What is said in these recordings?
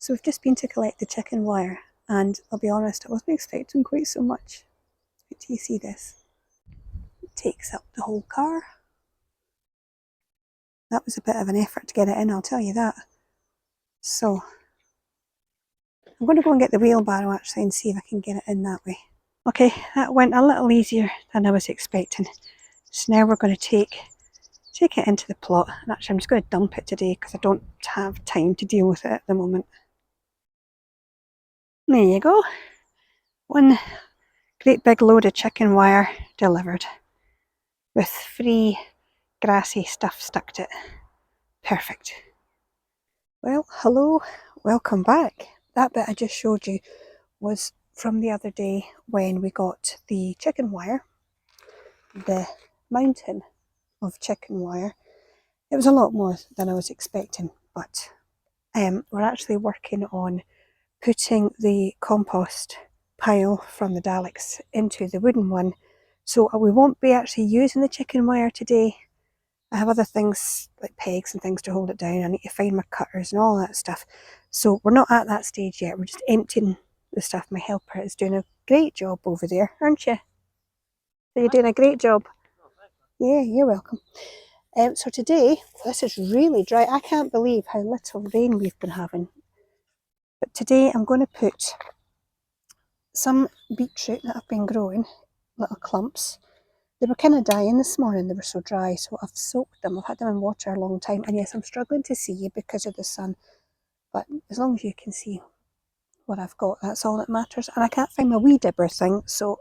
So we've just been to collect the chicken wire, and I'll be honest, I wasn't expecting quite so much. Wait till you see this. It takes up the whole car. That was a bit of an effort to get it in, I'll tell you that. So I'm going to go and get the wheelbarrow actually and see if I can get it in that way. Okay, that went a little easier than I was expecting. So now we're going to take it into the plot, and actually I'm just going to dump it today because I don't have time to deal with it at the moment. There you go. One great big load of chicken wire delivered with free grassy stuff stuck to it. Perfect. Well, hello, welcome back. That bit I just showed you was from the other day when we got the chicken wire, the mountain of chicken wire. It was a lot more than I was expecting, but we're actually working on putting the compost pile from the Daleks into the wooden one. So we won't be actually using the chicken wire today. I have other things like pegs and things to hold it down. I need to find my cutters and all that stuff. So we're not at that stage yet. We're just emptying the stuff. My helper is doing a great job over there, aren't you? So you're doing a great job. Yeah, you're welcome. So today, this is really dry. I can't believe how little rain we've been having. But today I'm going to put some beetroot that I've been growing, little clumps. They were kind of dying this morning, they were so dry, so I've soaked them. I've had them in water a long time, and yes, I'm struggling to see you because of the sun, but as long as you can see what I've got, that's all that matters. And I can't find my wee dibber thing, so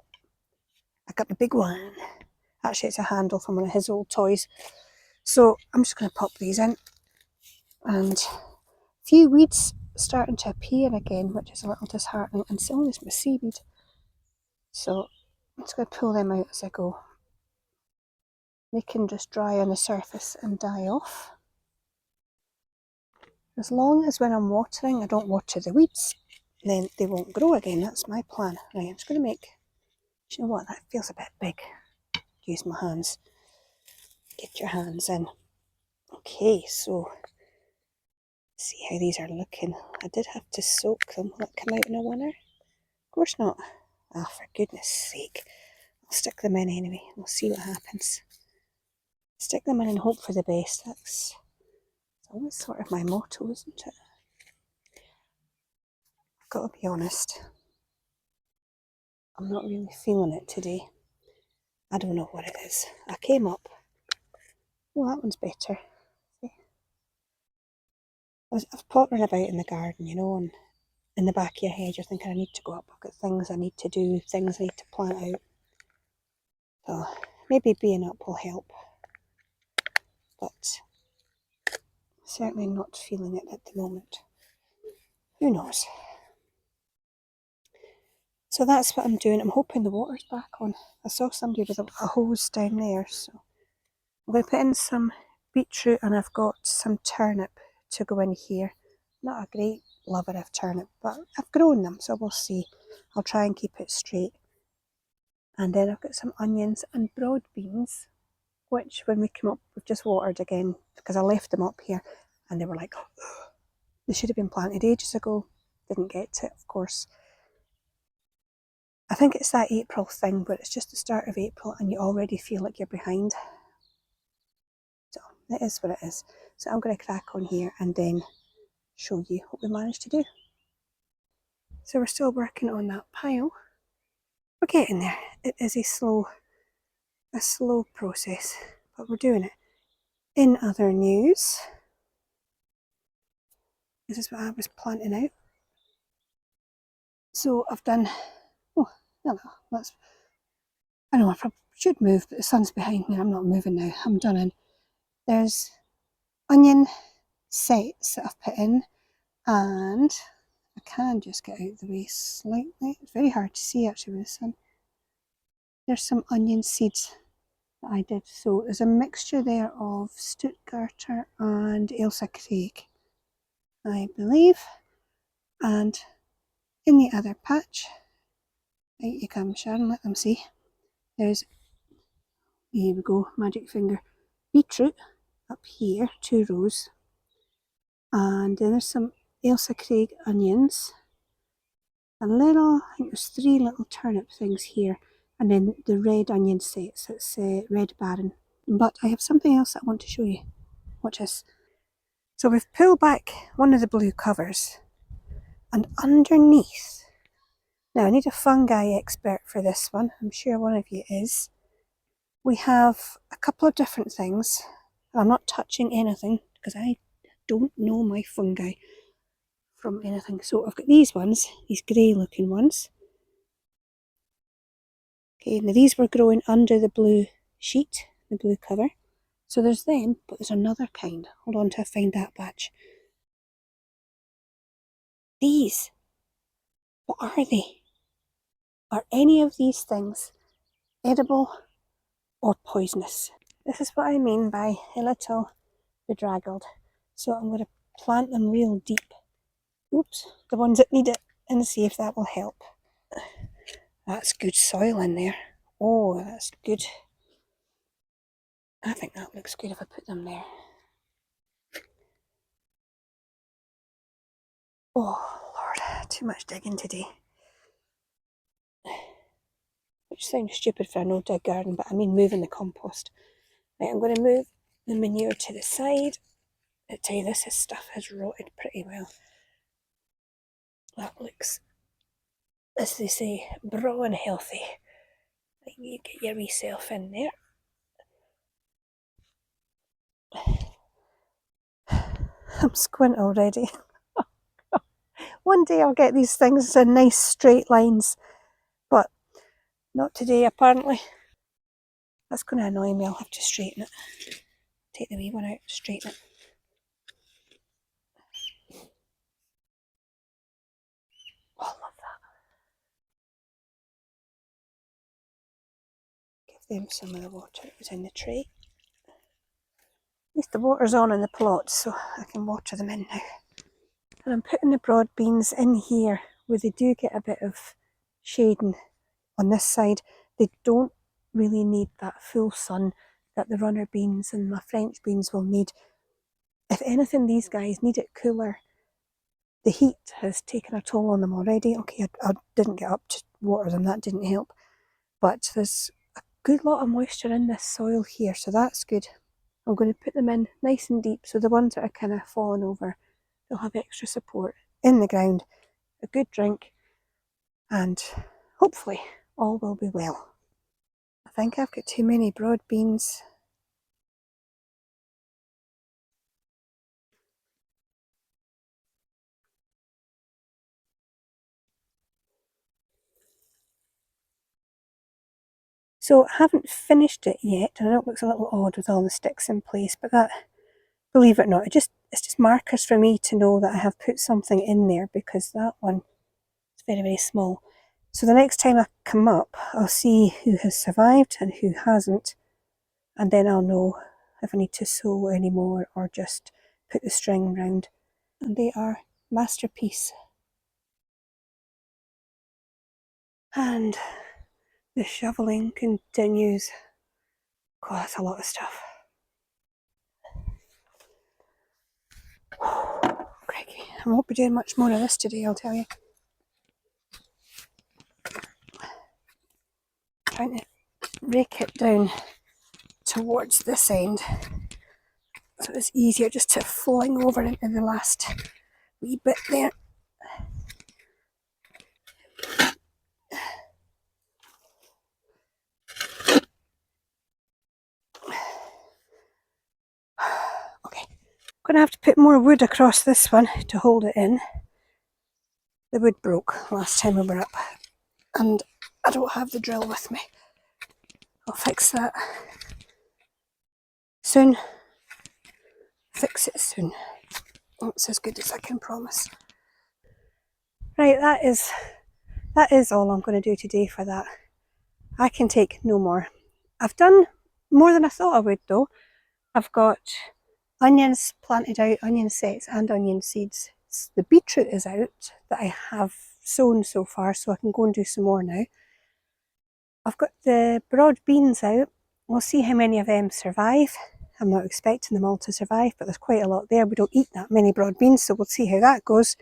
I got the big one. Actually, it's a handle from one of his old toys. So I'm just going to pop these in, and a few weeds starting to appear again, which is a little disheartening, and so is my seaweed. So I'm just going to pull them out as I go. They can just dry on the surface and die off. As long as when I'm watering, I don't water the weeds, then they won't grow again. That's my plan. Right, I'm just going to make, do you know what, that feels a bit big. Use my hands. Get your hands in. Okay, so see how these are looking. I did have to soak them. Will it come out in a winner? Of course not. Ah, for goodness sake. I'll stick them in anyway. We'll see what happens. Stick them in and hope for the best. That's always sort of my motto, isn't it? I've got to be honest. I'm not really feeling it today. I don't know what it is. I came up. Oh, that one's better. See? I was pottering about in the garden, you know, and in the back of your head you're thinking I need to go up. I've got things I need to do, things I need to plant out. So maybe being up will help. But certainly not feeling it at the moment. Who knows? So that's what I'm doing. I'm hoping the water's back on. I saw somebody with a hose down there, so I'm going to put in some beetroot, and I've got some turnip to go in here. Not a great lover of turnip, but I've grown them, so we'll see. I'll try and keep it straight. And then I've got some onions and broad beans, which when we came up, we've just watered again because I left them up here and they were like, oh, they should have been planted ages ago. Didn't get to it, of course. I think it's that April thing, but it's just the start of April and you already feel like you're behind. So it is what it is. So I'm going to crack on here and then show you what we managed to do. So we're still working on that pile. We're getting there. It is a slow process, but we're doing it. In other news, this is what I was planting out. So I've done, oh, no, that's, I know I probably should move, but the sun's behind me. I'm not moving now. I'm done in. There's onion sets that I've put in, and I can just get out of the way slightly. It's very hard to see actually with the sun. There's some onion seeds that I did sow. There's a mixture there of Stuttgarter and Ailsa Craig, I believe. And in the other patch, out you come, Sharon, let them see. There's, here we go, magic finger, beetroot up here, 2 rows. And then there's some Ailsa Craig onions, a little, I think there's 3 little turnip things here, and then the red onion sets, it's Red Baron. But I have something else I want to show you. Watch this. So we've pulled back one of the blue covers, and underneath, now I need a fungi expert for this one, I'm sure one of you is, we have a couple of different things. I'm not touching anything because I don't know my fungi from anything. So I've got these ones, these grey looking ones. Okay, now these were growing under the blue sheet, the blue cover. So there's them, but there's another kind. Hold on till I find that batch. These, what are they? Are any of these things edible or poisonous? This is what I mean by a little bedraggled. So I'm going to plant them real deep. Oops, the ones that need it, and see if that will help. That's good soil in there. Oh, that's good. I think that looks good if I put them there. Oh Lord, too much digging today. Which sounds stupid for a no-dig garden, but I mean moving the compost. Right, I'm going to move the manure to the side. I tell you, this stuff has rotted pretty well. That looks, as they say, braw and healthy. You get your wee self in there. I'm squint already. One day I'll get these things in nice straight lines, but not today apparently. That's going to annoy me, I'll have to straighten it. Take the wee one out, straighten it. Oh, I love that. Give them some of the water that was in the tray. At least the water's on in the plot, so I can water them in now. And I'm putting the broad beans in here where they do get a bit of shading on this side. They don't really need that full sun that the runner beans and my French beans will need. If anything, these guys need it cooler. The heat has taken a toll on them already. Okay, I didn't get up to water them, that didn't help. But there's a good lot of moisture in this soil here, so that's good. I'm going to put them in nice and deep, so the ones that are kind of falling over, they'll have extra support in the ground, a good drink, and hopefully all will be well. I think I've got too many broad beans. So I haven't finished it yet, and I know it looks a little odd with all the sticks in place, but that, believe it or not, it's just markers for me to know that I have put something in there, because that one is very, very small. So the next time I come up, I'll see who has survived and who hasn't, and then I'll know if I need to sew any more or just put the string round. And they are masterpiece. And the shoveling continues. God, that's a lot of stuff. Crikey, I won't be doing much more of this today, I'll tell you. Trying to rake it down towards this end so it's easier just to fling over into the last wee bit there. Okay, I'm going to have to put more wood across this one to hold it in. The wood broke last time we were up, and I don't have the drill with me. I'll fix that soon. Fix it soon. It's as good as I can promise. Right, that is all I'm going to do today for that. I can take no more. I've done more than I thought I would though. I've got onions planted out, onion sets and onion seeds. The beetroot is out that I have sown so far, so I can go and do some more now. I've got the broad beans out. We'll see how many of them survive. I'm not expecting them all to survive, but there's quite a lot there. We don't eat that many broad beans, so we'll see how that goes.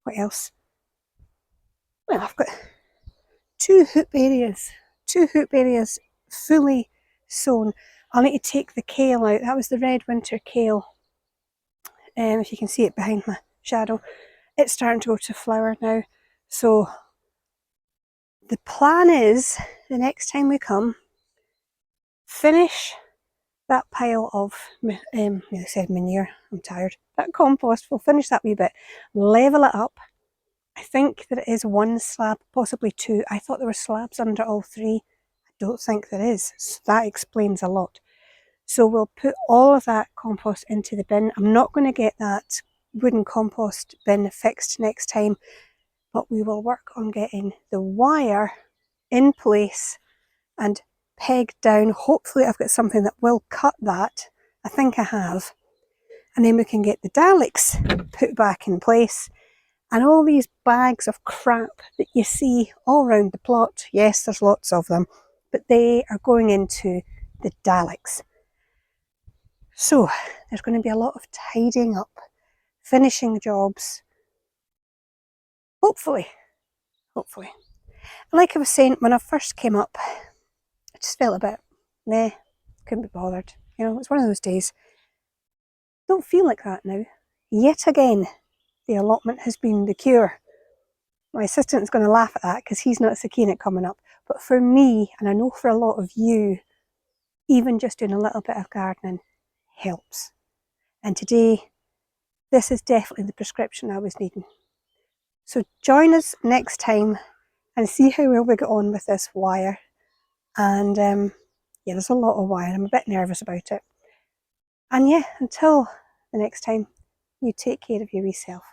What else? Well, I've got two hoop areas fully sown. I'll need to take the kale out. That was the red winter kale. If you can see it behind my shadow, it's starting to go to flower now. So the plan is, the next time we come, finish that pile of, I said manure, I'm tired, that compost, we'll finish that wee bit, level it up. I think that it is one slab, possibly two. I thought there were slabs under all three. I don't think there is, so that explains a lot. So we'll put all of that compost into the bin. I'm not going to get that wooden compost bin fixed next time, but we will work on getting the wire in place and pegged down. Hopefully I've got something that will cut that. I think I have. And then we can get the Daleks put back in place. And all these bags of crap that you see all around the plot, yes, there's lots of them, but they are going into the Daleks. So there's going to be a lot of tidying up, finishing jobs, hopefully. Like I was saying, when I first came up, I just felt a bit, meh, couldn't be bothered. You know, it's one of those days. Don't feel like that now. Yet again, the allotment has been the cure. My assistant's going to laugh at that because he's not so keen at coming up. But for me, and I know for a lot of you, even just doing a little bit of gardening helps. And today, this is definitely the prescription I was needing. So join us next time and see how well we get on with this wire. And yeah, there's a lot of wire. I'm a bit nervous about it. And yeah, until the next time, you take care of your wee self.